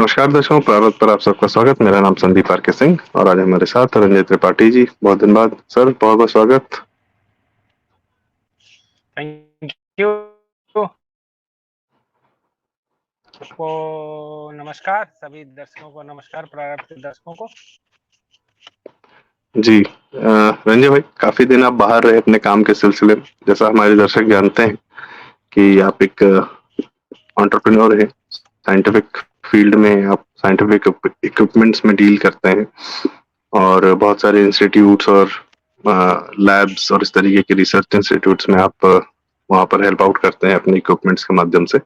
नमस्कार दर्शकों, प्रारंभ पर आप सबका स्वागत। मेरा नाम संदीप आर के सिंह और आज हमारे साथ रंजय त्रिपाठी जी। बहुत दिन बाद सर, बहुत बहुत स्वागत। थैंक यू को नमस्कार, सभी दर्शकों को नमस्कार, प्रारंभ के दर्शकों को। जी रंजय भाई, काफी दिन आप बाहर रहे अपने काम के सिलसिले में। जैसा हमारे दर्शक जानते हैं कि आप एक एंटरप्रेन्योर हैं, साइंटिफिक फील्ड में आप साइंटिफिक इक्विपमेंट्स में डील करते हैं और बहुत सारे इंस्टीट्यूट्स और लैब्स और इस तरीके के रिसर्च इंस्टीट्यूट्स में आप वहाँ पर हेल्प आउट करते हैं अपने इक्विपमेंट्स के माध्यम से।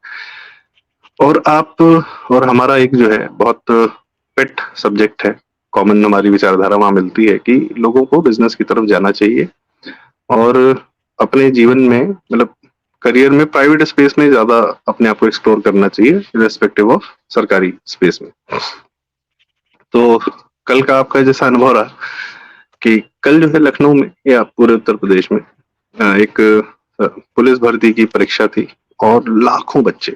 और आप और हमारा एक जो है बहुत पेट सब्जेक्ट है, कॉमन हमारी विचारधारा वहाँ मिलती है कि लोगों को बिजनेस की तरफ जाना चाहिए और अपने जीवन में मतलब करियर में प्राइवेट स्पेस में ज्यादा अपने आप को एक्सप्लोर करना चाहिए रेस्पेक्टिव ऑफ सरकारी स्पेस में। तो कल का आपका जैसा अनुभव रहा कि कल जो है लखनऊ में या पूरे उत्तर प्रदेश में एक पुलिस भर्ती की परीक्षा थी और लाखों बच्चे,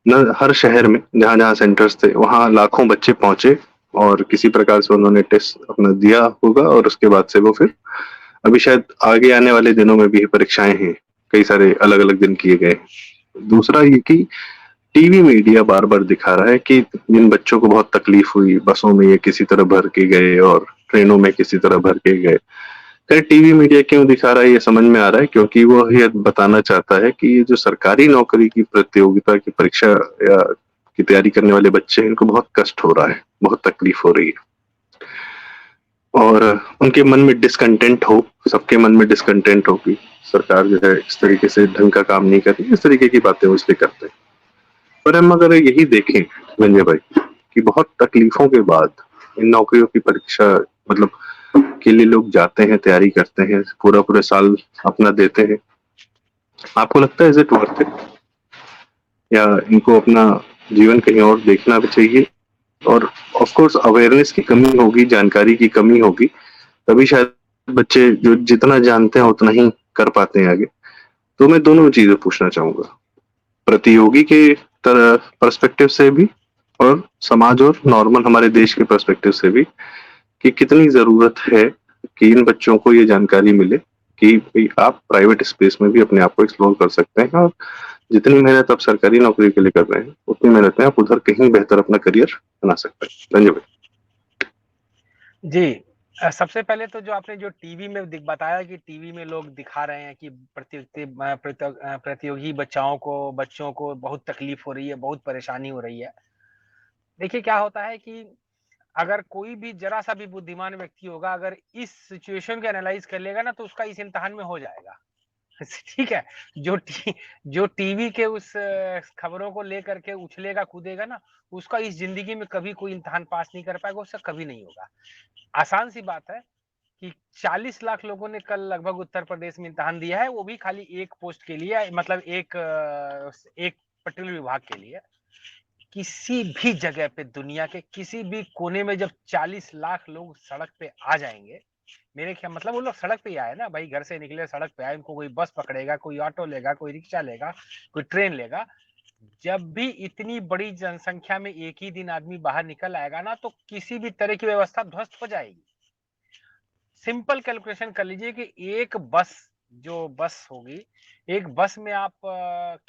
न हर शहर में जहाँ जहाँ सेंटर्स थे वहाँ लाखों बच्चे पहुंचे और किसी प्रकार से उन्होंने टेस्ट अपना दिया होगा और उसके बाद से वो फिर अभी शायद आगे आने वाले दिनों में भी परीक्षाएं हैं, कई सारे अलग अलग दिन किए गए। दूसरा ये कि टीवी मीडिया बार बार दिखा रहा है कि जिन बच्चों को बहुत तकलीफ हुई, बसों में ये किसी तरह भर के गए और ट्रेनों में किसी तरह भर के गए। खैर, टीवी मीडिया क्यों दिखा रहा है ये समझ में आ रहा है, क्योंकि वो ये बताना चाहता है कि ये जो सरकारी नौकरी की प्रतियोगिता की परीक्षा या की तैयारी करने वाले बच्चे हैं, इनको बहुत कष्ट हो रहा है, बहुत तकलीफ हो रही है और उनके मन में डिसकंटेंट हो, सबके मन में डिसकंटेंट हो कि सरकार जो है इस तरीके से ढंग का काम नहीं कर रही, इस तरीके की बातें वो इसलिए करते हैं। पर हम अगर यही देखें संजय भाई कि बहुत तकलीफों के बाद इन नौकरियों की परीक्षा मतलब के लिए लोग जाते हैं, तैयारी करते हैं, पूरा पूरा साल अपना देते हैं, आपको लगता है इज इट वर्थ इट या इनको अपना जीवन कहीं और देखना भी चाहिए? और ऑफ कोर्स अवेयरनेस की कमी होगी, जानकारी की कमी होगी, तभी शायद बच्चे जो जितना जानते हैं उतना ही कर पाते हैं आगे। तो मैं दोनों चीजें पूछना चाहूंगा, प्रतियोगी के तरह पर्सपेक्टिव से भी और समाज और नॉर्मल हमारे देश के पर्सपेक्टिव से भी, कि कितनी जरूरत है कि इन बच्चों को ये जानकारी मिले कि भाई आप प्राइवेट स्पेस में भी अपने आप को एक्सप्लोर कर सकते हैं और जितनी मेहनत आप सरकारी नौकरी के लिए कर रहे हैं उतनी मेहनत में आप उधर कहीं बेहतर अपना करियर बना सकते हैं। धन्यवाद जी, सबसे पहले तो जो आपने जो टीवी में बताया कि टीवी में लोग दिखा रहे हैं कि प्रतियोगी बच्चों को बहुत तकलीफ हो रही है, बहुत परेशानी हो रही है। देखिए क्या होता है कि अगर कोई भी जरा सा भी बुद्धिमान व्यक्ति होगा, अगर इस सिचुएशन को एनालाइज कर लेगा ना, तो उसका इस इम्तिहान में हो जाएगा। ठीक है। जो टीवी के उस खबरों को लेकर के उछलेगा कूदेगा ना, उसका इस जिंदगी में कभी कोई इम्तिहान पास नहीं कर पाएगा, उससे कभी नहीं होगा। आसान सी बात है कि 40 लाख लोगों ने कल लगभग उत्तर प्रदेश में इम्तिहान दिया है, वो भी खाली एक पोस्ट के लिए, मतलब एक पर्टिकुलर विभाग के लिए। किसी भी जगह पे, दुनिया के किसी भी कोने में जब 40 लाख लोग सड़क पे आ जाएंगे, मेरे ख्याल मतलब वो लोग सड़क पे ही आए ना भाई, घर से निकले सड़क पे आए, उनको कोई बस पकड़ेगा, कोई ऑटो लेगा, कोई रिक्शा लेगा, कोई ट्रेन लेगा। जब भी इतनी बड़ी जनसंख्या में एक ही दिन आदमी बाहर निकल आएगा ना, तो किसी भी तरह की व्यवस्था ध्वस्त हो जाएगी। सिंपल कैलकुलेशन कर लीजिए कि एक बस होगी, एक बस में आप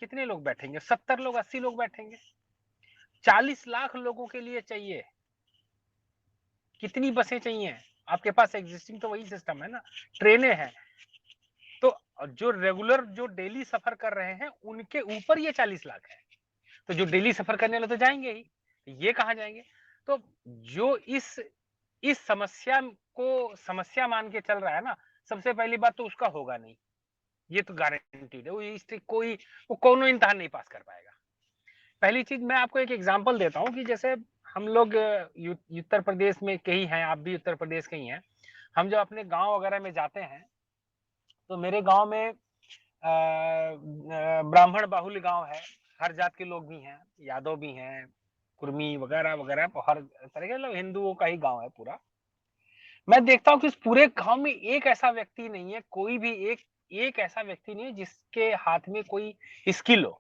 कितने लोग बैठेंगे? 70 लोग, 80 लोग बैठेंगे। 40 लाख लोगों के लिए चाहिए, कितनी बसें चाहिए? आपके पास एग्जिस्टिंग तो वही सिस्टम है ना, ट्रेनें हैं। तो जो रेगुलर जो डेली सफर कर रहे हैं उनके ऊपर ये 40 लाख है। तो जो डेली सफर करने वाले तो जाएंगे ही, ये कहाँ जाएंगे? तो जो इस समस्या को समस्या मान के चल रहा है ना, सबसे पहली बात तो उसका होगा नहीं, ये तो गारंटीड है। वो कोनो इम्तिहान नहीं पास कर पाएगा। पहली चीज मैं आपको एक एग्जांपल देता हूँ कि जैसे हम लोग उत्तर प्रदेश में के ही हैं, आप भी उत्तर प्रदेश के ही हैं। हम जब अपने गांव वगैरह में जाते हैं, तो मेरे गांव में ब्राह्मण बाहुल्य गांव है, हर जात के लोग भी हैं, यादव भी हैं, कुर्मी वगैरह वगैरह, हर तरह के, मतलब हिंदुओं का ही गांव है पूरा। मैं देखता हूँ कि इस पूरे गांव में एक ऐसा व्यक्ति नहीं है, कोई भी एक ऐसा व्यक्ति नहीं है जिसके हाथ में कोई स्किल हो।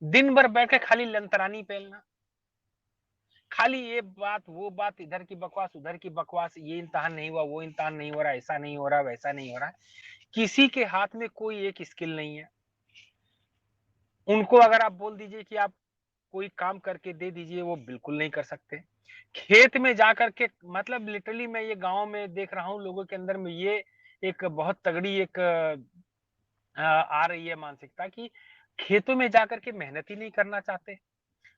दिन भर बैठ के खाली लंतरानी पेलना, खाली ये बात वो बात, इधर की बकवास उधर की बकवास, ये इम्तिहान नहीं हुआ, वो इम्तिहान नहीं हो रहा, ऐसा नहीं हो रहा, वैसा नहीं हो रहा। किसी के हाथ में कोई एक स्किल नहीं है। उनको अगर आप बोल दीजिए कि आप कोई काम करके दे दीजिए, वो बिल्कुल नहीं कर सकते। खेत में जाकर के, मतलब लिटरली मैं ये गाँव में देख रहा हूँ लोगों के अंदर में, ये एक बहुत तगड़ी एक आ रही है मानसिकता कि खेतों में जाकर के मेहनत ही नहीं करना चाहते।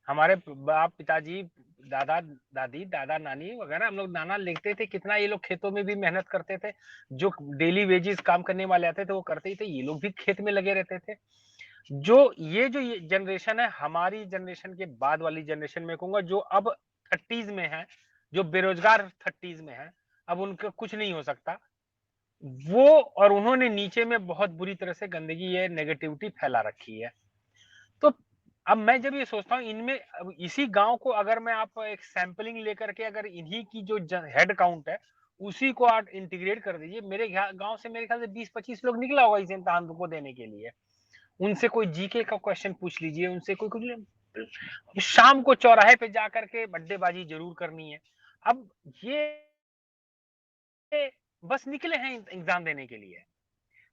हमारे बाप पिताजी, दादा दादी, दादा नानी वगैरह, हम लोग नाना लिखते थे कितना ये लोग खेतों में भी मेहनत करते थे। जो डेली वेजेस काम करने वाले आते थे वो करते ही थे, ये लोग भी खेत में लगे रहते थे। जो ये जनरेशन है, हमारी जनरेशन के बाद वाली जनरेशन में कहूंगा, जो अब 30s में है, जो बेरोजगार 30s में है, अब उनका कुछ नहीं हो सकता वो। और उन्होंने नीचे में बहुत बुरी तरह से गंदगी, ये नेगेटिविटी फैला रखी है। तो अब मैं जब ये सोचता हूँ इनमें, अब इसी गांव को अगर मैं आप एक सैंपलिंग लेकर के, अगर इन्हीं की जो हेड काउंट है उसी को आप इंटीग्रेट कर दीजिए, मेरे गांव से मेरे ख्याल से 20-25 लोग निकला होगा इस इम्तिहान को देने के लिए। उनसे कोई जीके का क्वेश्चन पूछ लीजिए, उनसे कोई कुछ, शाम को चौराहे पे जाकर के बड्डेबाजी जरूर करनी है। अब ये बस निकले हैं एग्जाम देने के लिए।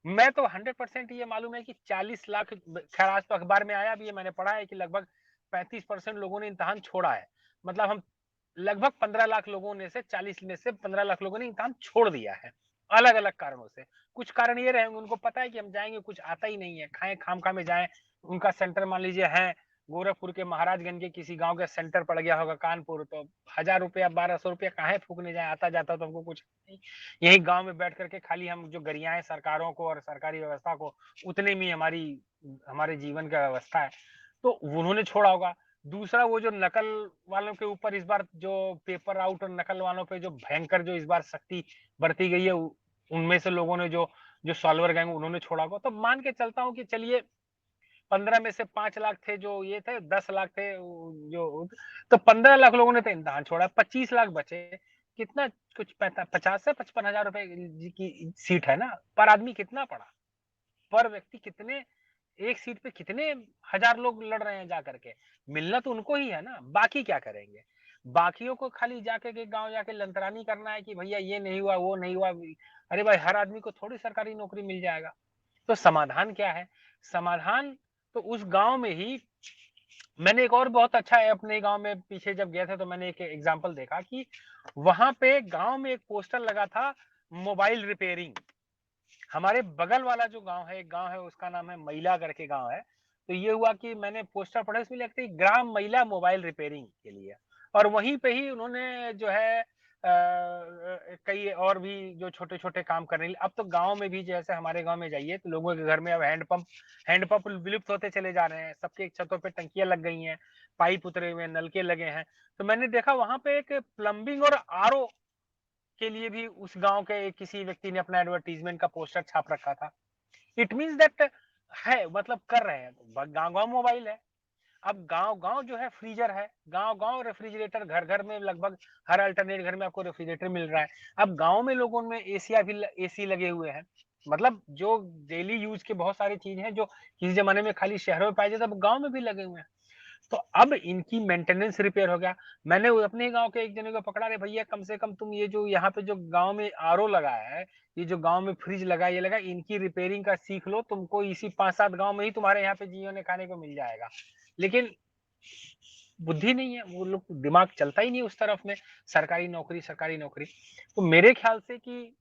मैं तो 100% ये मालूम है कि 40 लाख, खैर आज तो अखबार में आया भी है, मैंने पढ़ा है कि लगभग 35% लोगों ने इम्तिहान छोड़ा है। मतलब हम लगभग 15 लाख लोगों ने से 40 में से 15 लाख लोगों ने इम्तिहान छोड़ दिया है, अलग अलग कारणों से। कुछ कारण ये रहेंगे, उनको पता है कि हम जाएंगे कुछ आता ही नहीं है, खाएं खामखा में जाएं। उनका सेंटर मान लीजिए है गोरखपुर के महाराजगंज के किसी गांव का सेंटर पड़ गया होगा कानपुर, तो 1000 रुपया 1200 रुपया कहाँ फूकने जाए, आता जाता तो हमको कुछ नहीं। यही गांव में बैठ करके खाली हम जो गरियाएं सरकारों को और सरकारी व्यवस्था को, उतने में हमारी हमारे जीवन का व्यवस्था है। तो उन्होंने छोड़ा होगा। दूसरा, वो जो नकल वालों के ऊपर इस बार जो पेपर आउट और नकल वालों पे जो भयंकर जो इस बार सख्ती बरती गई है, उनमें से लोगों ने जो जो सॉल्वर गैंग उन्होंने छोड़ा होगा। तो मान के चलता हूँ कि चलिए 15 में से 5 लाख थे जो ये थे, 10 लाख थे जो, तो 15 लाख लोगों ने तो इम्तिहान छोड़ा, 25 लाख बचे। कितना, कुछ 50 से 55 हजार रुपए की सीट है ना, पर आदमी कितना पड़ा, पर व्यक्ति कितने, एक सीट पे कितने हजार लोग लड़ रहे हैं जाकर के। मिलना तो उनको ही है ना, बाकी क्या करेंगे। बाकियों को खाली जाके के गांव जाके लंतरानी करना है कि भैया ये नहीं हुआ वो नहीं हुआ। अरे भाई, हर आदमी को थोड़ी सरकारी नौकरी मिल जाएगा। तो समाधान क्या है? समाधान तो उस गांव में ही, मैंने एक और बहुत अच्छा है अपने गांव में, पीछे जब गया था तो मैंने एक एग्जांपल देखा कि वहां पे गांव में एक पोस्टर लगा था, मोबाइल रिपेयरिंग। हमारे बगल वाला जो गांव है, एक गांव है उसका नाम है मैला करके गांव है। तो ये हुआ कि मैंने पोस्टर पढ़ा, इसमें लगता है ग्राम मैला मोबाइल रिपेयरिंग के लिए। और वहीं पे ही उन्होंने जो है कई और भी जो छोटे छोटे काम करने लिए, अब तो गांव में भी जैसे हमारे गांव में जाइए तो लोगों के घर में अब हैंडपंप विलुप्त होते चले जा रहे हैं, सबके छतों पे टंकियां लग गई हैं, पाइप उतरे हुए, नलके लगे हैं। तो मैंने देखा वहां पे एक प्लम्बिंग और आरओ के लिए भी उस गांव के किसी व्यक्ति ने अपना एडवर्टीजमेंट का पोस्टर छाप रखा था। इट मीन्स दैट है, मतलब कर रहे हैं। गांव गांव मोबाइल है, अब गांव गांव जो है फ्रीजर है, गांव गांव रेफ्रिजरेटर, घर घर में लगभग हर अल्टरनेट घर में आपको रेफ्रिजरेटर मिल रहा है। अब गांव में लोगों में एसिया भी एसी लगे हुए हैं। मतलब जो डेली यूज के बहुत सारी चीज हैं जो किसी जमाने में खाली शहरों में पाई जाते, अब गांव में भी लगे हुए हैं। तो अब इनकी मेंटेनेंस रिपेयर हो गया। मैंने अपने गांव के एक जने को पकड़ा, रे भैया कम से कम तुम ये जो यहाँ पे जो गांव में आरओ लगाया है, ये जो गांव में फ्रिज लगा ये लगा, इनकी रिपेयरिंग का सीख लो, तुमको इसी 5-7 गांव में ही तुम्हारे यहाँ पे जियो ने खाने को मिल जाएगा। लेकिन बुद्धि नहीं है, वो लोग दिमाग चलता ही नहीं उस तरफ में, सरकारी नौकरी सरकारी नौकरी। तो मेरे ख्याल से कि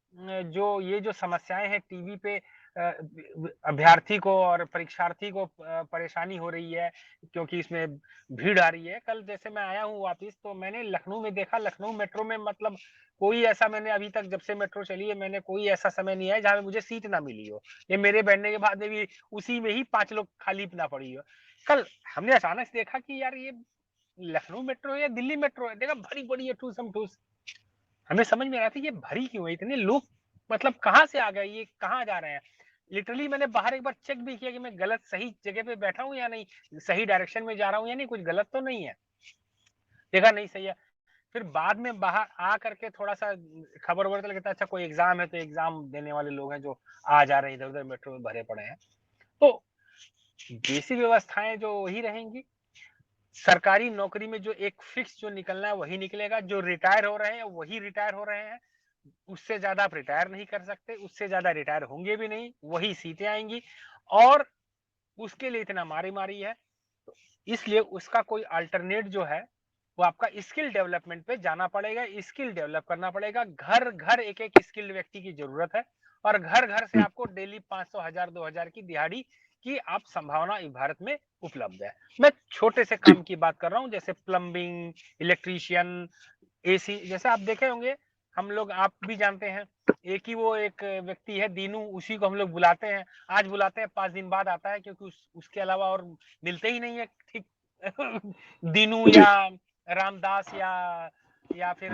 जो ये जो समस्याएं हैं टीवी पे, अभ्यर्थी को और परीक्षार्थी को परेशानी हो रही है, क्योंकि इसमें भीड़ आ रही है। कल जैसे मैं आया हूँ वापिस, तो मैंने लखनऊ में देखा, लखनऊ मेट्रो में मतलब कोई ऐसा, मैंने अभी तक जब से मेट्रो चली है मैंने कोई ऐसा समय नहीं है जहां पे मुझे सीट ना मिली हो। ये मेरे बैठने के बाद में भी उसी में ही 5 लोग खाली ना पड़ी हो। कल हमने अचानक से देखा कि यार ये लखनऊ मेट्रो है या दिल्ली मेट्रो है, देखा भरी पड़ी है ठूसम ठूस। हमें समझ में आ रहा था ये भरी क्यों है, इतने लोग मतलब कहाँ से आ गए, ये कहाँ जा रहे हैं। लिटरली मैंने बाहर एक बार चेक भी किया कि मैं गलत सही जगह पे बैठा हूँ या नहीं, सही डायरेक्शन में जा रहा हूँ या नहीं, कुछ गलत तो नहीं है। देखा नहीं सही है। फिर बाद में बाहर आ करके थोड़ा सा खबर वबर तो लगता है, अच्छा कोई एग्जाम है तो एग्जाम देने वाले लोग हैं जो आ जा रहे हैं, इधर उधर मेट्रो में भरे पड़े हैं। तो बेसिक व्यवस्थाएं जो वही रहेंगी। सरकारी नौकरी में जो एक फिक्स जो निकलना है वही निकलेगा, जो रिटायर हो रहे हैं वही रिटायर हो रहे हैं, उससे ज्यादा आप रिटायर नहीं कर सकते, उससे ज्यादा रिटायर होंगे भी नहीं, वही सीटें आएंगी और उसके लिए इतना मारी मारी है। तो इसलिए उसका कोई अल्टरनेट जो है वो आपका स्किल डेवलपमेंट पे जाना पड़ेगा, स्किल डेवलप करना पड़ेगा। घर घर एक एक स्किल्ड व्यक्ति की जरूरत है और घर घर से आपको डेली 500 1000 2000 की दिहाड़ी की आप संभावना भारत में उपलब्ध है। मैं छोटे से जी काम की बात कर रहा हूँ, जैसे प्लम्बिंग, इलेक्ट्रीशियन, एसी। जैसे आप देखे होंगे, हम लोग, आप भी जानते हैं, एक ही वो एक व्यक्ति है दीनू, उसी को हम लोग बुलाते हैं, आज बुलाते हैं 5 दिन बाद आता है, क्योंकि उसके अलावा और मिलते ही नहीं है ठीक। दीनू जी या रामदास या फिर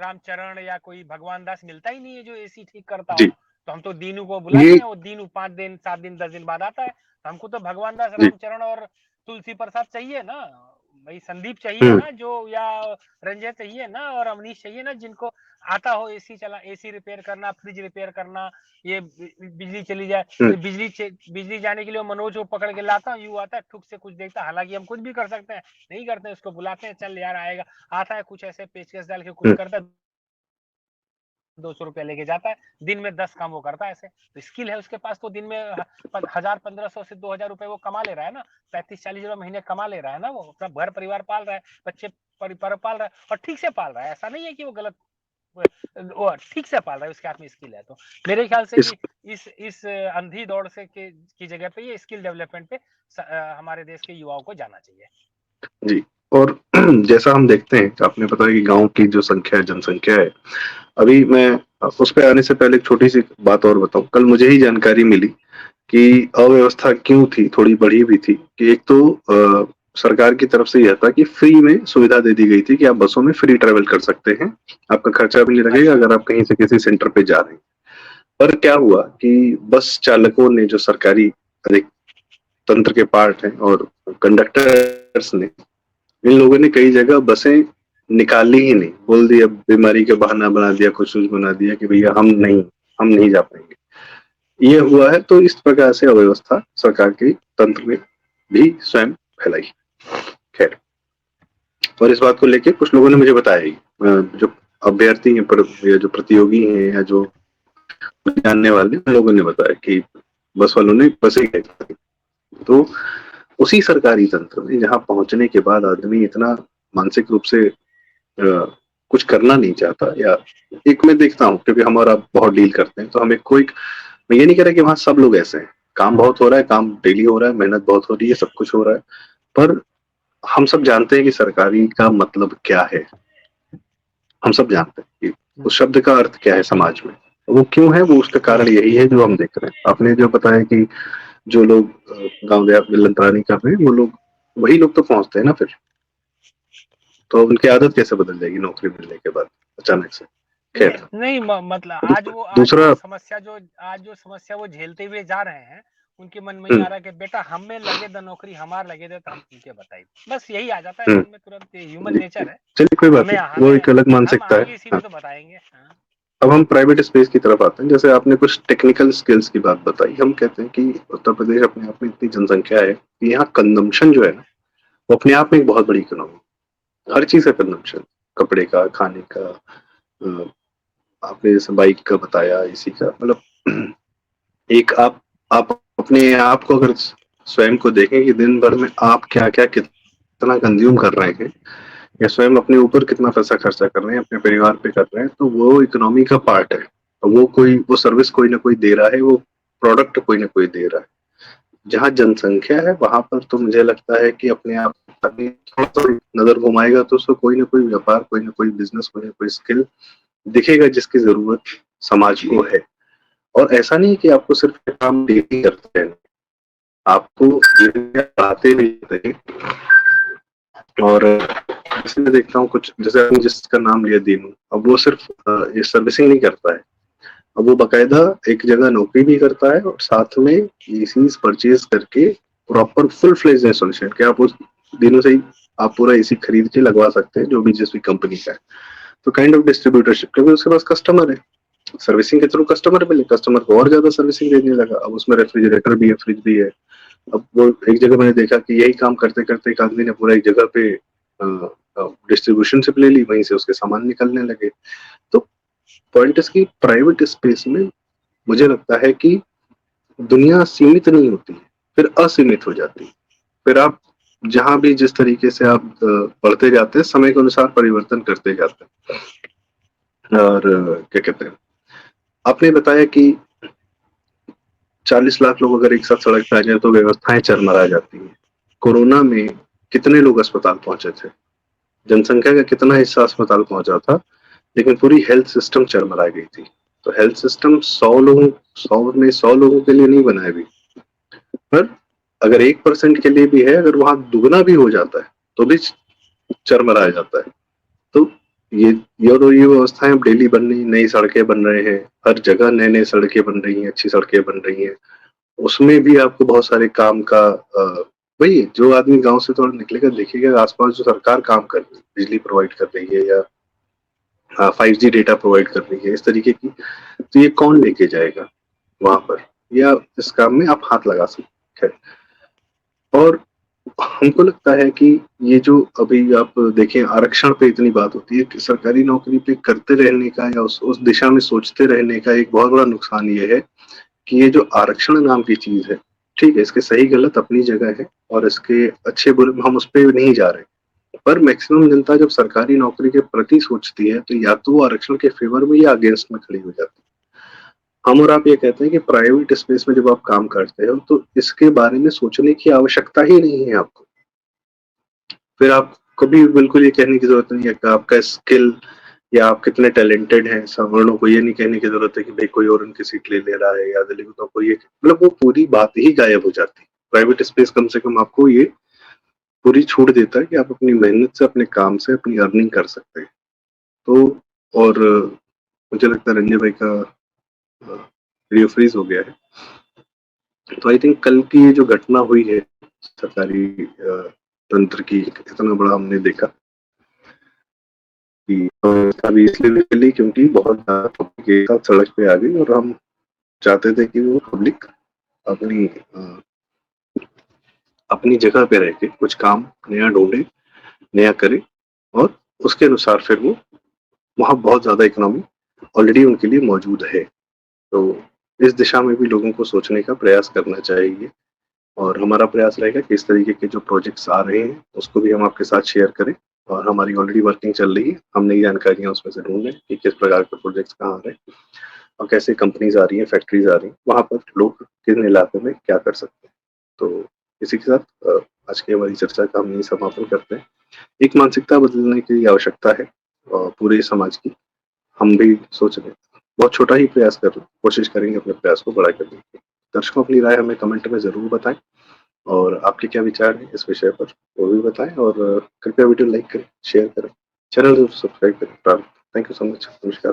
रामचरण या कोई भगवान दास मिलता ही नहीं है जो एसी ठीक करता हो। जी तो हम तो दीनू को बुलाते ये हैं, वो दीनू 5 दिन 7 दिन 10 दिन बाद आता है। तो हमको तो भगवान दास, जी रामचरण और तुलसी प्रसाद चाहिए ना भाई, संदीप चाहिए हम्म ना, जो या रंजय चाहिए ना, और अवनीश चाहिए ना, जिनको आता हो एसी चला, एसी रिपेयर करना, फ्रिज रिपेयर करना। ये बिजली चली जाए हम्म तो बिजली जाने के लिए मनोज को पकड़ के लाता हूँ, यू आता है ठुक से कुछ देखता, हालांकि हम कुछ भी कर सकते हैं, नहीं करते हैं, उसको बुलाते हैं, चल यार आएगा, आता है, कुछ ऐसे पेचकस डाल के कुछ हम्म करता है, 200 रुपया लेके जाता है, दिन में 10 काम वो करता है। ऐसे तो स्किल है उसके पास, तो दिन में 1000 1500 से 2000 रुपए वो कमा ले रहा है ना, 35 40 रुपए महीने कमा ले रहा है ना, वो अपना घर परिवार पाल रहा है, बच्चे परिवार पाल रहा है, और ठीक से पाल रहा है। ऐसा नहीं है कि वो गलत, वो ठीक से पाल रहा है, उसके हाथ में स्किल है। तो मेरे ख्याल से इस कि इस अंधी दौड़ से की जगह पे ये स्किल डेवलपमेंट पे हमारे देश के युवाओं को जाना चाहिए। जी और जैसा हम देखते हैं, आपने बताया कि गांव की जो संख्या है, जनसंख्या है, अभी मैं उस पे आने से पहले एक छोटी सी बात और बताऊं। कल मुझे ही जानकारी मिली कि अव्यवस्था क्यों थी, थोड़ी बढ़ी भी थी, कि एक तो सरकार की तरफ से यह था कि फ्री में सुविधा दे दी गई थी कि आप बसों में फ्री ट्रेवल कर सकते हैं, आपका खर्चा भी नहीं लगेगा अच्छा। अगर आप कहीं से किसी सेंटर पे जा रहे हैं। पर क्या हुआ कि बस चालकों ने, जो सरकारी अधिक तंत्र के पार्ट हैं, और कंडक्टर्स ने, इन लोगों ने कई जगह बसें निकाली ही नहीं, बोल दिया, बीमारी का बहाना बना दिया, कुछ बना दिया कि भैया हम नहीं जा पाएंगे। ये हुआ है। तो इस प्रकार से अव्यवस्था सरकार के तंत्र में भी स्वयं फैलाई। खैर, और इस बात को लेके कुछ लोगों ने मुझे बताया ही, जो अभ्यर्थी हैं, या जो प्रतियोगी हैं, या जो जानने वाले लोगों ने बताया कि बस वालों ने बसें खरीदी। तो उसी सरकारी तंत्र में जहां पहुंचने के बाद आदमी इतना मानसिक रूप से कुछ करना नहीं चाहता, या एक मैं देखता हूँ, क्योंकि हम और आप बहुत डील करते हैं, तो हमें कोई, मैं ये नहीं कह रहा कि वहां सब लोग ऐसे हैं, काम बहुत हो रहा है, काम डेली हो रहा है, मेहनत बहुत हो रही है, सब कुछ हो रहा है, पर हम सब जानते हैं कि सरकारी का मतलब क्या है। हम सब जानते हैं कि उस शब्द का अर्थ क्या है समाज में, वो क्यों है, वो उसका कारण यही है जो हम देख रहे हैं। आपने जो बताया कि जो लोग गांव देहात में लंतरानी कर रहे हैं, वो लोग, वही लोग तो पहुंचते हैं ना फिर, तो उनकी आदत कैसे बदल जाएगी नौकरी मिलने के बाद अचानक से। खैर, नहीं मतलब दूसरा, आज जो समस्या वो झेलते हुए जा रहे हैं, उनके मन में ही आ रहा है कि बेटा हमें लगे द नौकरी, हमार लगे दे तो हम तुमके बताइए, बस यही आ जाता है हम्म, मन में तुरंत, ह्यूमन जी, नेचर है। चलिए कोई बात हमें नहीं, वो हमें एक अलग हम मानसिकता है। आएंगे इसी में हाँ, तो बताएंगे। हाँ। अब हम प्राइवेट स्पेस की तरफ आते हैं। जैसे आपने कुछ टेक्निकल स्किल्स की बात बताई, हम कहते हैं कि उत्तर प्रदेश अपने आप में इतनी जनसंख्या है कि यहाँ कंजम्पशन जो है ना, वो अपने आप में एक बहुत बड़ी इकोनॉमी, हर चीज का कंजम्पशन, कपड़े का, खाने का, अ, आपने जैसे बाइक का बताया, इसी का, मतलब एक आप अपने आप को अगर स्वयं को देखें कि दिन भर में आप क्या क्या कितना कंज्यूम कर रहे हैं, या स्वयं अपने ऊपर कितना पैसा खर्चा कर रहे हैं, अपने परिवार पे कर रहे हैं, तो वो इकोनॉमी का पार्ट है। वो सर्विस कोई ना कोई दे रहा है, वो प्रोडक्ट कोई ना कोई दे रहा है। जहाँ जनसंख्या है वहां पर तो मुझे लगता है कि अपने आप आदमी थोड़ा सा नजर घुमाएगा तो उसको कोई ना कोई व्यापार, कोई ना कोई बिजनेस, कोई ना कोई स्किल दिखेगा जिसकी जरूरत समाज को है। और ऐसा नहीं कि आपको सिर्फ काम डेली करते हैं, आपको पढ़ाते भी हैं। और जैसे मैं देखता हूँ कुछ, जैसे आपने जिसका नाम लिया दीनू, अब वो सिर्फ ये सर्विसिंग नहीं करता है, अब वो बकायदा एक जगह नौकरी भी करता है, और साथ में एसीज परचेज करके प्रॉपर फुल फ्लेज इंस्टॉलेशन, कि आप उस दिनों से ही आप पूरा एसी खरीद के लगवा सकते हैं, जो भी जिस भी कंपनी का है। तो काइंड ऑफ डिस्ट्रीब्यूटरशिप, क्योंकि उसके पास कस्टमर है, सर्विसिंग के थ्रू कस्टमर मिले, कस्टमर को और ज्यादा सर्विसिंग देने लगा। अब उसमें रेफ्रिजरेटर भी है, फ्रिज भी है, अब वो एक जगह मैंने देखा कि यही काम करते-करते एक आदमी ने पूरा एक जगह पे डिस्ट्रीब्यूशन शिप ले ली, वहीं से उसके सामान निकलने लगे। तो पॉइंट इसकी प्राइवेट स्पेस में मुझे लगता है कि दुनिया सीमित नहीं होती है, फिर असीमित हो जाती है। फिर आप जहाँ भी जिस तरीके से आप बढ़ते जाते हैं, समय के अनुसार परिवर्तन करते जाते हैं। और क्या कहते हैं, आपने बताया कि 40 लाख लोग अगर एक साथ सड़क पे आ जाए तो व्यवस्थाएं चरमरा जाती हैं। कोरोना में कितने लोग अस्पताल पहुंचे थे? जनसंख्या का कितना हिस्सा अस्पताल पहुंचा था, लेकिन पूरी हेल्थ सिस्टम चरमरा गई थी। तो हेल्थ सिस्टम 100 लोगों के लिए नहीं बना है अभी, पर अगर 1% के लिए भी है, अगर वहां दुगना भी हो जाता है तो भी चरमरा जाता है। तो ये व्यवस्थाएं अब डेली बन रही, नई सड़कें बन रहे हैं, हर जगह नए नए सड़कें बन रही हैं, अच्छी सड़कें बन रही हैं। उसमें भी आपको बहुत सारे काम का वही जो आदमी गांव से थोड़ा निकलेगा देखिएगा आसपास जो सरकार काम कर रही है, बिजली प्रोवाइड कर रही है या 5G डेटा प्रोवाइड कर रही है इस तरीके की, तो ये कौन लेके जाएगा वहां पर, या इस काम में आप हाथ लगा सकते हैं। और हमको लगता है कि ये जो अभी आप देखें आरक्षण पे इतनी बात होती है कि सरकारी नौकरी पे करते रहने का या उस दिशा में सोचते रहने का एक बहुत बड़ा नुकसान ये है कि ये जो आरक्षण नाम की चीज है, ठीक है, इसके सही गलत अपनी जगह है और इसके अच्छे बुरे हम उस पर नहीं जा रहे, पर मैक्सिमम जनता जब सरकारी नौकरी के प्रति सोचती है तो या तो वो आरक्षण के फेवर में या अगेंस्ट में खड़ी हो जाती है। हम और आप ये कहते हैं कि प्राइवेट स्पेस में जब आप काम करते हो तो इसके बारे में सोचने की आवश्यकता ही नहीं है आपको। फिर आप कभी बिल्कुल ये कहने की जरूरत नहीं है कि आपका स्किल या आप कितने टैलेंटेड हैं, सवर्णों को ये नहीं कहने की जरूरत है कि भाई कोई और उनकी सीट ले ले रहा है या दलितों को ये, मतलब वो पूरी बात ही गायब हो जाती है। प्राइवेट स्पेस कम से कम आपको ये पूरी छूट देता है कि आप अपनी मेहनत से अपने काम से अपनी अर्निंग कर सकते हैं। तो और मुझे लगता है रंजय भाई का वीडियो फ्रीज हो गया है, तो आई थिंक कल की ये जो घटना हुई है सरकारी तंत्र की, इतना बड़ा हमने देखा कि अभी इसलिए निकली क्योंकि बहुत ज्यादा पब्लिक एक साथ सड़क पे आ गई और हम चाहते थे कि वो पब्लिक अपनी अपनी जगह पे रह के कुछ काम नया ढूंढे, नया करे और उसके अनुसार फिर वो वहाँ बहुत ज्यादा इकोनॉमी ऑलरेडी उनके लिए मौजूद है। तो इस दिशा में भी लोगों को सोचने का प्रयास करना चाहिए और हमारा प्रयास रहेगा कि इस तरीके के जो प्रोजेक्ट्स आ रहे हैं उसको भी हम आपके साथ शेयर करें। और हमारी ऑलरेडी वर्किंग चल रही है, हम नई जानकारियां उसमें से ढूंढ रहे हैं कि किस प्रकार के प्रोजेक्ट्स कहाँ आ रहे हैं और कैसे कंपनीज आ रही हैं, फैक्ट्रीज आ रही हैं, वहाँ पर लोग किन इलाकों में क्या कर सकते हैं। तो इसी के साथ आज की हमारी चर्चा का हम यही समापन करते हैं। एक मानसिकता बदलने की आवश्यकता है पूरे समाज की। हम भी सोच रहे हैं, बहुत छोटा ही प्रयास कर रहे हैं, कोशिश करेंगे अपने प्रयास को बड़ा करने की। दर्शकों अपनी राय हमें कमेंट में जरूर बताएं और आपके क्या विचार हैं इस विषय पर वो भी बताएं और कृपया वीडियो लाइक करें, शेयर करें, चैनल सब्सक्राइब करें। Thank you so much. नमस्कार।